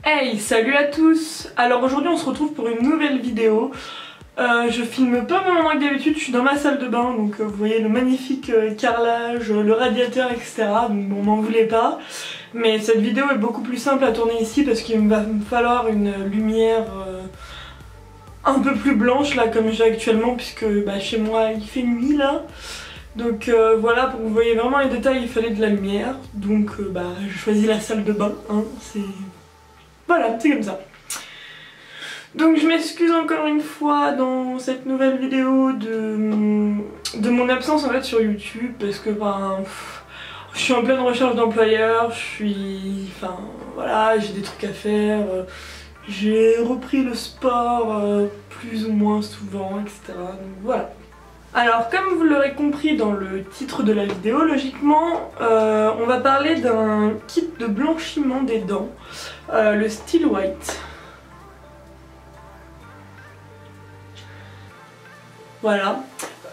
Hey, salut à tous! Alors aujourd'hui on se retrouve pour une nouvelle vidéo. Je filme pas au même endroit que d'habitude, je suis dans ma salle de bain, donc vous voyez le magnifique carrelage, le radiateur, etc. Donc bon, m'en voulez pas. Mais cette vidéo est beaucoup plus simple à tourner ici parce qu'il va me falloir une lumière un peu plus blanche là comme j'ai actuellement, puisque chez moi il fait nuit là. Donc voilà, pour que vous voyez vraiment les détails, il fallait de la lumière. Donc j'ai choisi la salle de bain, hein, c'est... Voilà, c'est comme ça. Donc je m'excuse encore une fois dans cette nouvelle vidéo de mon absence en fait sur YouTube, parce que je suis en pleine recherche d'employeur, voilà, j'ai des trucs à faire, j'ai repris le sport plus ou moins souvent, etc. Donc voilà. Alors comme vous l'aurez compris dans le titre de la vidéo, logiquement on va parler d'un kit de blanchiment des dents, le Still White. Voilà.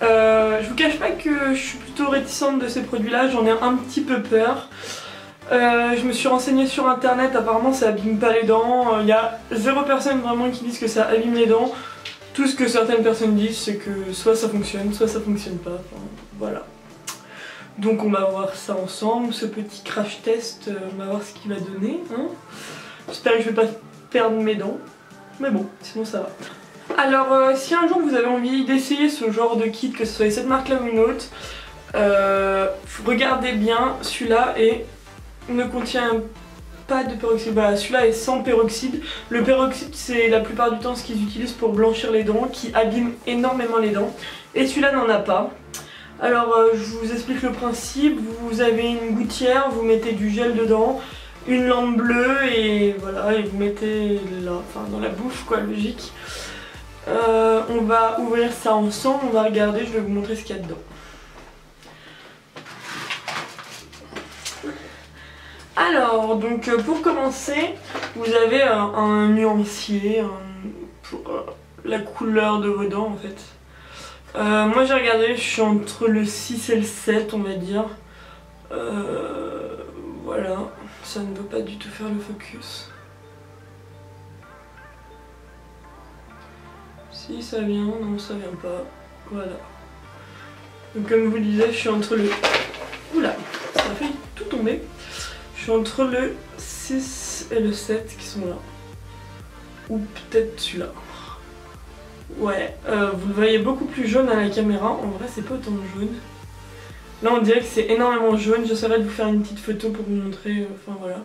Je vous cache pas que je suis plutôt réticente de ces produits là, j'en ai un petit peu peur. Je me suis renseignée sur internet, apparemment ça abîme pas les dents, il y a 0 personne vraiment qui disent que ça abîme les dents. Tout ce que certaines personnes disent, c'est que soit ça fonctionne, soit ça fonctionne pas, enfin, voilà. Donc on va voir ça ensemble, ce petit crash test, on va voir ce qu'il va donner. Hein. J'espère que je vais pas perdre mes dents, mais bon, sinon ça va. Alors si un jour vous avez envie d'essayer ce genre de kit, que ce soit cette marque là ou une autre, regardez bien, celui-là ne contient pas de peroxyde, voilà, celui-là est sans peroxyde. Le peroxyde c'est la plupart du temps ce qu'ils utilisent pour blanchir les dents, qui abîme énormément les dents, et celui-là n'en a pas. Alors je vous explique le principe, vous avez une gouttière, vous mettez du gel dedans, une lampe bleue et voilà, et vous mettez là, enfin dans la bouche quoi, logique. On va ouvrir ça ensemble, on va regarder, je vais vous montrer ce qu'il y a dedans. Alors, donc pour commencer, vous avez un nuancier pour la couleur de vos dents en fait. Moi j'ai regardé, je suis entre le 6 et le 7 on va dire. Voilà, ça ne veut pas du tout faire le focus. Si ça vient, non ça vient pas, voilà. Donc comme je vous le disais, je suis entre le... Oula, ça a failli tout tomber. Je suis entre le 6 et le 7 qui sont là. Ou peut-être celui-là. Ouais, vous le voyez beaucoup plus jaune à la caméra. En vrai, c'est pas autant de jaune. Là, on dirait que c'est énormément jaune. J'essaierai de vous faire une petite photo pour vous montrer. Enfin, voilà.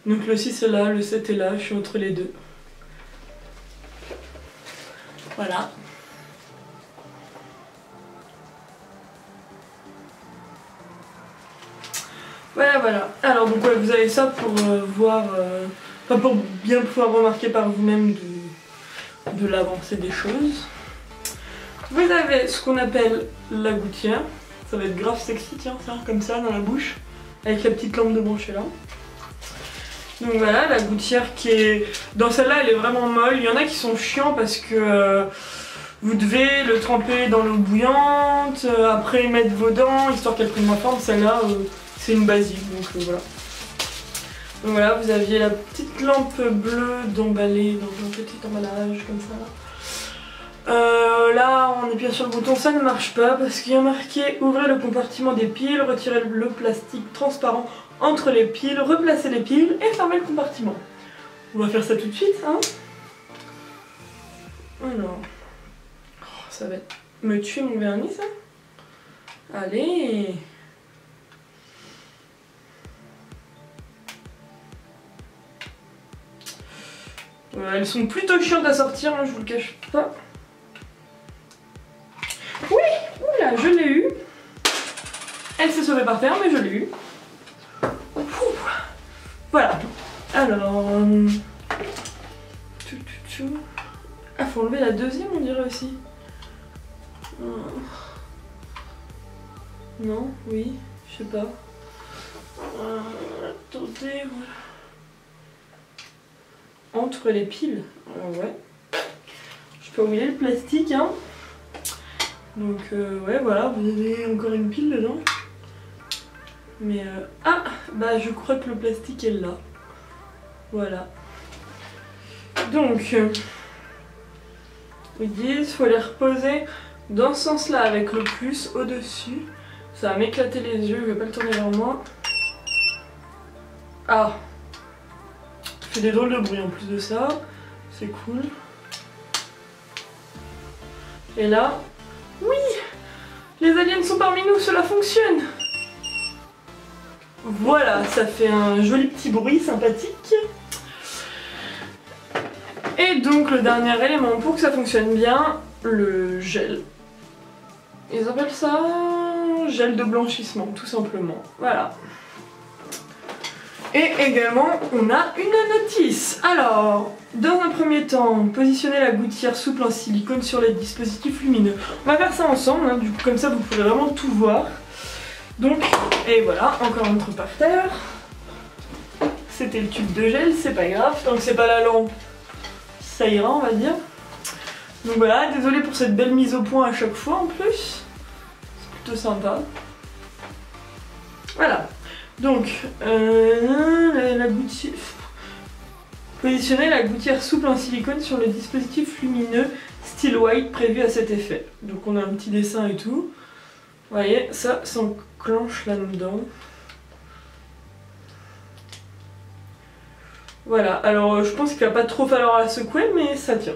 Donc le 6 est là, le 7 est là. Je suis entre les deux. Voilà. Voilà. Alors donc ouais, vous avez ça pour voir, enfin pour bien pouvoir remarquer par vous-même de l'avancée des choses. Vous avez ce qu'on appelle la gouttière. Ça va être grave sexy, tiens, ça, comme ça, dans la bouche, avec la petite lampe de branché là. Donc voilà, la gouttière qui est... Dans celle-là, elle est vraiment molle. Il y en a qui sont chiants parce que vous devez le tremper dans l'eau bouillante, après mettre vos dents, histoire qu'elle prenne moins forme. Celle-là... c'est une basique, donc voilà. Donc voilà, vous aviez la petite lampe bleue d'emballer dans un petit emballage comme ça. Là, on appuie sur le bouton, ça ne marche pas parce qu'il y a marqué « Ouvrez le compartiment des piles, retirez le plastique transparent entre les piles, replacez les piles et fermez le compartiment. » On va faire ça tout de suite, hein. Alors... Oh, ça va me tuer mon vernis, ça. Allez. Elles sont plutôt chiantes à sortir, hein, je vous le cache pas. Oui, oula, je l'ai eu. Elle s'est sauvée par terre, mais je l'ai eu. Voilà. Alors... Ah, faut enlever la deuxième, on dirait aussi. Non, oui, je sais pas. Attendez, voilà. Entre les piles, ouais. Je peux oublier le plastique, hein. Donc ouais, voilà, vous avez encore une pile dedans. Mais ah, bah je crois que le plastique est là. Voilà. Donc, ils disent, faut les reposer dans ce sens-là avec le plus au-dessus. Ça va m'éclater les yeux, je vais pas le tourner vers moi. Ah, fait des drôles de bruit en plus de ça, c'est cool. Et là, oui, les aliens sont parmi nous, cela fonctionne. Voilà, ça fait un joli petit bruit sympathique. Et donc le dernier élément pour que ça fonctionne bien, le gel. Ils appellent ça gel de blanchissement, tout simplement. Voilà. Et également, on a une notice. Alors, dans un premier temps, positionnez la gouttière souple en silicone sur les dispositifs lumineux. On va faire ça ensemble, hein, du coup, comme ça vous pourrez vraiment tout voir. Donc, et voilà, encore un truc par terre. C'était le tube de gel, c'est pas grave, tant que c'est pas la lampe, ça ira, on va dire. Donc voilà, désolée pour cette belle mise au point à chaque fois en plus. C'est plutôt sympa. Voilà. Donc, la gouttière... Positionnez la gouttière souple en silicone sur le dispositif lumineux Still White prévu à cet effet. Donc on a un petit dessin et tout. Vous voyez, ça s'enclenche là-dedans. Voilà, alors je pense qu'il va pas trop falloir la secouer, mais ça tient.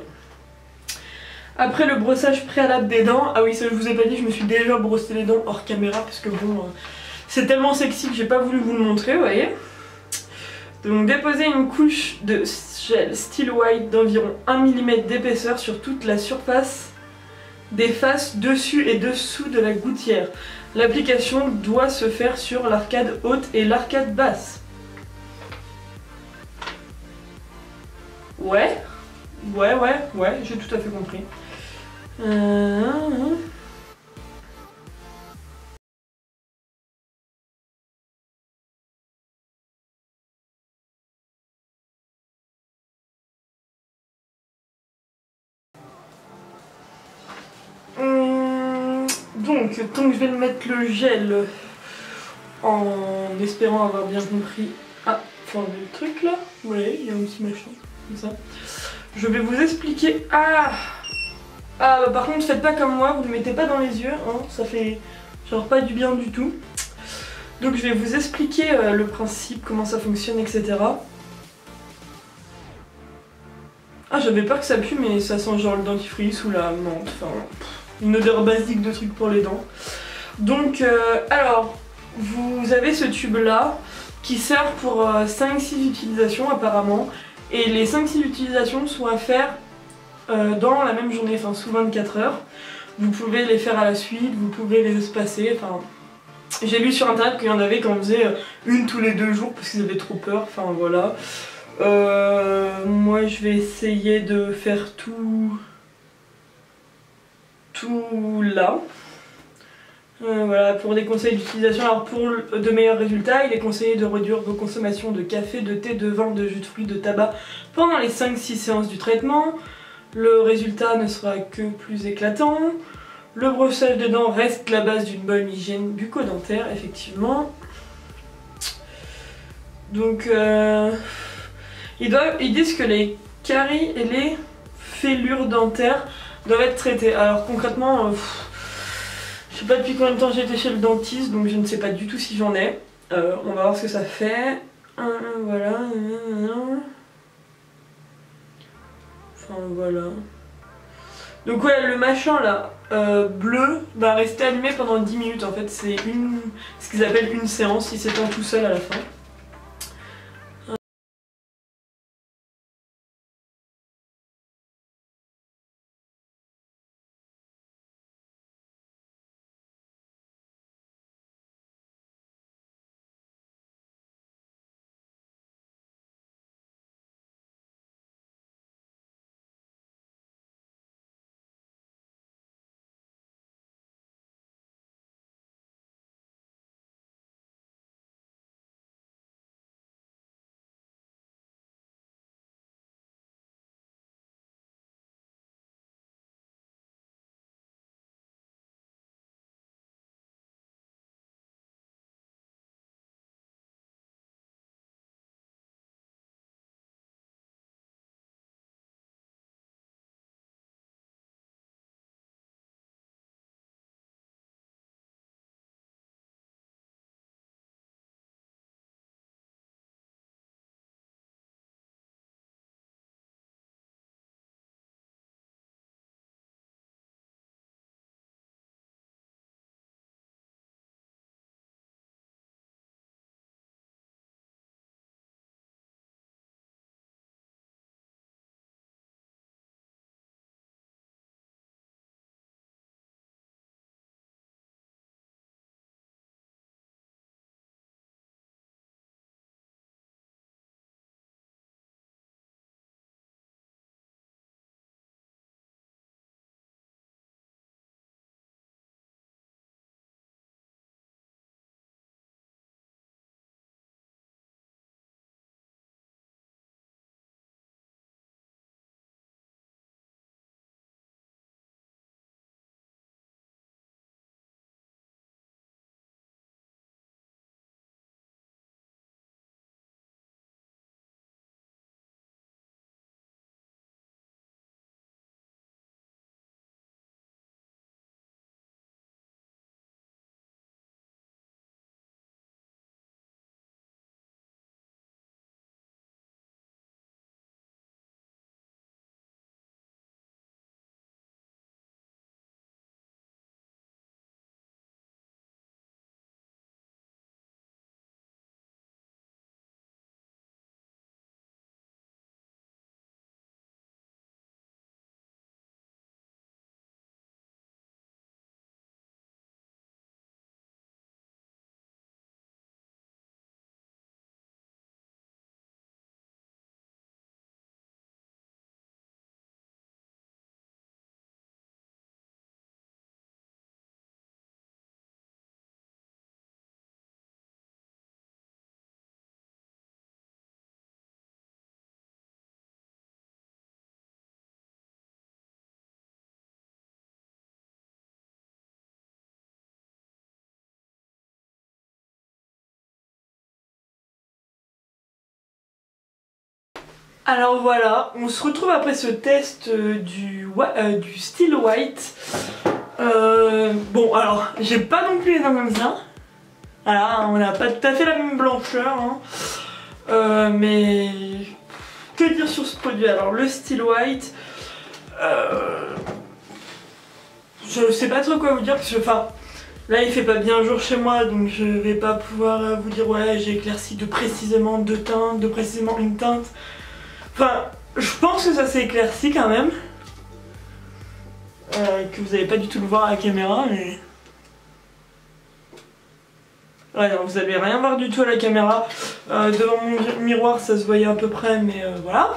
Après le brossage préalable des dents, ah oui, ça je vous ai pas dit, je me suis déjà brossé les dents hors caméra parce que bon... c'est tellement sexy que j'ai pas voulu vous le montrer, vous voyez. Donc déposez une couche de gel Still White d'environ 1 mm d'épaisseur sur toute la surface des faces dessus et dessous de la gouttière. L'application doit se faire sur l'arcade haute et l'arcade basse. Ouais, j'ai tout à fait compris. Donc, tant que je vais le mettre le gel en espérant avoir bien compris. Ah, faut enlever le truc là. Vous voyez, il y a un petit machin, comme ça. Je vais vous expliquer. Ah, bah, par contre, faites pas comme moi, vous ne le mettez pas dans les yeux, hein, ça fait genre pas du bien du tout. Donc, je vais vous expliquer le principe, comment ça fonctionne, etc. Ah, j'avais peur que ça pue, mais ça sent genre le dentifrice ou la menthe, enfin, une odeur basique de truc pour les dents. Donc, alors, vous avez ce tube là qui sert pour 5-6 utilisations apparemment. Et les 5-6 utilisations sont à faire dans la même journée, enfin sous 24 heures. Vous pouvez les faire à la suite, vous pouvez les espacer, enfin... J'ai lu sur internet qu'il y en avait qui en faisaient une tous les 2 jours parce qu'ils avaient trop peur, enfin voilà. Moi je vais essayer de faire tout là. Voilà, pour des conseils d'utilisation, alors pour de meilleurs résultats, il est conseillé de réduire vos consommations de café, de thé, de vin, de jus de fruits, de tabac pendant les 5-6 séances du traitement. Le résultat ne sera que plus éclatant. Le brossage des dents reste la base d'une bonne hygiène bucco-dentaire, effectivement. Donc, ils disent que les caries et les fêlures dentaires doivent être traitées. Alors concrètement, je sais pas depuis combien de temps j'ai été chez le dentiste, donc je ne sais pas du tout si j'en ai. On va voir ce que ça fait. Voilà. Enfin voilà. Donc ouais, le machin là, bleu, va rester allumé pendant 10 minutes en fait. C'est ce qu'ils appellent une séance, il s'éteint tout seul à la fin. Alors voilà, on se retrouve après ce test du Still White. Bon alors, j'ai pas non plus les dents comme ça. Voilà, on n'a pas tout à fait la même blancheur. Hein. Mais que dire sur ce produit? Alors le Still White, je sais pas trop quoi vous dire parce que enfin, là il fait pas bien jour chez moi donc je vais pas pouvoir vous dire ouais j'ai éclairci de précisément deux teintes, de précisément une teinte. Enfin, je pense que ça s'est éclairci quand même. Que vous n'allez pas du tout le voir à la caméra, mais... Ouais, non, vous allez rien voir du tout à la caméra. Devant mon miroir, ça se voyait à peu près, mais voilà.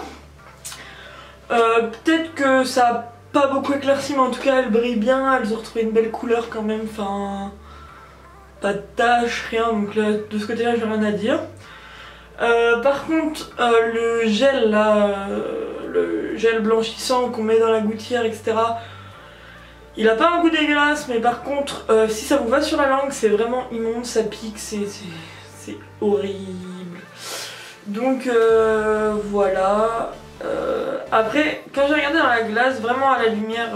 Peut-être que ça a pas beaucoup éclairci, mais en tout cas, elles brillent bien. Elles ont retrouvé une belle couleur quand même. Enfin, pas de taches, rien. Donc là, de ce côté-là, j'ai rien à dire. Par contre, le gel là, le gel blanchissant qu'on met dans la gouttière, etc. Il a pas un goût dégueulasse, mais par contre, si ça vous va sur la langue, c'est vraiment immonde, ça pique, c'est horrible. Donc voilà. Après, quand j'ai regardé dans la glace, vraiment à la lumière,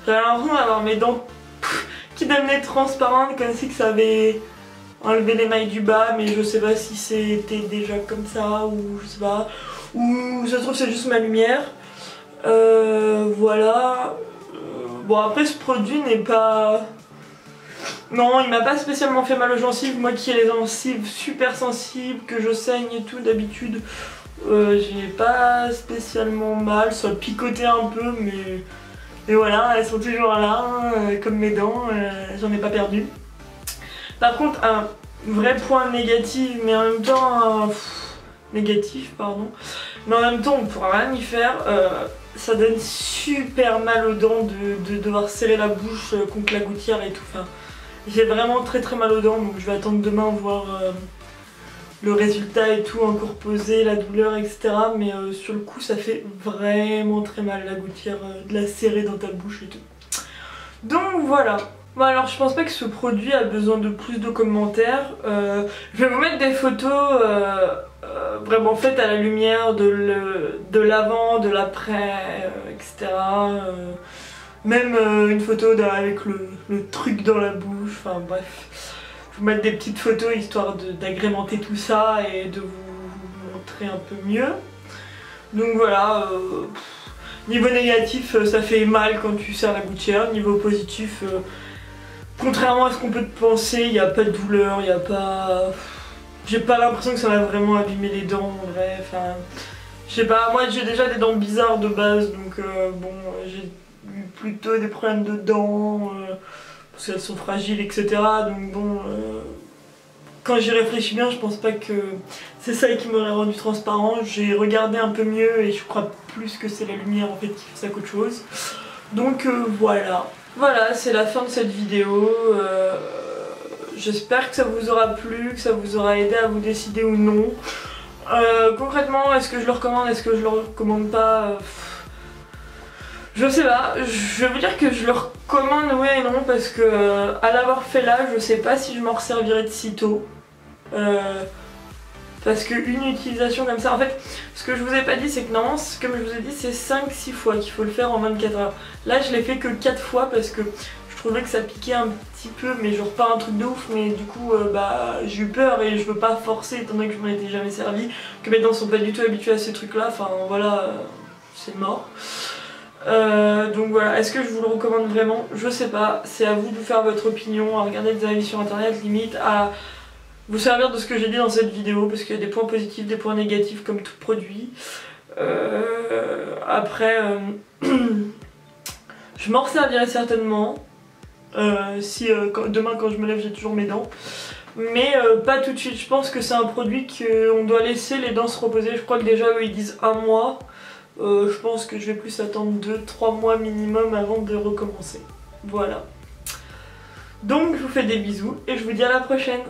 j'avais l'impression d'avoir mes dents qui devenaient transparentes, comme si que ça avait enlevé l'émail du bas, mais je sais pas si c'était déjà comme ça ou je sais pas. Ou ça se trouve c'est juste ma lumière. Voilà. Bon après ce produit n'est pas... Non, il m'a pas spécialement fait mal aux gencives. Moi qui ai les gencives super sensibles, que je saigne et tout d'habitude, j'ai pas spécialement mal. Ça a picoté un peu, mais voilà, elles sont toujours là, comme mes dents, j'en ai pas perdu. Par contre, un vrai point négatif, mais en même temps... négatif, pardon. Mais en même temps, on pourra rien y faire. Ça donne super mal aux dents de devoir serrer la bouche contre la gouttière et tout. Enfin, j'ai vraiment très mal aux dents, donc je vais attendre demain voir le résultat et tout, encore posé, la douleur, etc. Mais sur le coup, ça fait vraiment très mal la gouttière, de la serrer dans ta bouche et tout. Donc voilà. Bon alors je pense pas que ce produit a besoin de plus de commentaires. Je vais vous mettre des photos vraiment faites à la lumière de l'avant, de l'après, etc. Même une photo avec le truc dans la bouche, enfin bref. Je vais vous mettre des petites photos histoire d'agrémenter tout ça et de vous montrer un peu mieux. Donc voilà. Niveau négatif, ça fait mal quand tu serres la gouttière. Niveau positif... contrairement à ce qu'on peut penser, il n'y a pas de douleur, il n'y a pas... J'ai pas l'impression que ça va vraiment abîmer les dents en vrai, enfin... Je sais pas, moi j'ai déjà des dents bizarres de base, donc bon, j'ai eu plutôt des problèmes de dents, parce qu'elles sont fragiles, etc. Donc bon, quand j'y réfléchis bien, je pense pas que c'est ça qui m'aurait rendu transparent. J'ai regardé un peu mieux et je crois plus que c'est la lumière en fait qui fait ça qu'autre chose. Donc voilà. Voilà, c'est la fin de cette vidéo. J'espère que ça vous aura plu, que ça vous aura aidé à vous décider ou non. Concrètement, est-ce que je le recommande, est-ce que je le recommande pas? Je sais pas, je vais vous dire que je le recommande oui et non parce que à l'avoir fait là, je sais pas si je m'en resservirai de sitôt. Parce qu'une utilisation comme ça, en fait, ce que je vous ai pas dit, c'est que normalement, comme je vous ai dit, c'est 5-6 fois qu'il faut le faire en 24 heures. Là, je l'ai fait que 4 fois parce que je trouvais que ça piquait un petit peu, mais genre pas un truc de ouf, mais du coup, bah, j'ai eu peur et je veux pas forcer, étant donné que je m'en étais jamais servi, que mes dents sont pas du tout habituées à ces trucs-là, enfin voilà, c'est mort. Donc voilà, est-ce que je vous le recommande vraiment? Je sais pas, c'est à vous de faire votre opinion, à regarder des avis sur internet, limite, à... vous servir de ce que j'ai dit dans cette vidéo parce qu'il y a des points positifs, des points négatifs comme tout produit. Après, je m'en servirai certainement si demain quand je me lève j'ai toujours mes dents. Mais pas tout de suite, je pense que c'est un produit qu'on doit laisser les dents se reposer. Je crois que déjà eux ils disent 1 mois. Je pense que je vais plus attendre 2-3 mois minimum avant de recommencer. Voilà. Donc je vous fais des bisous et je vous dis à la prochaine.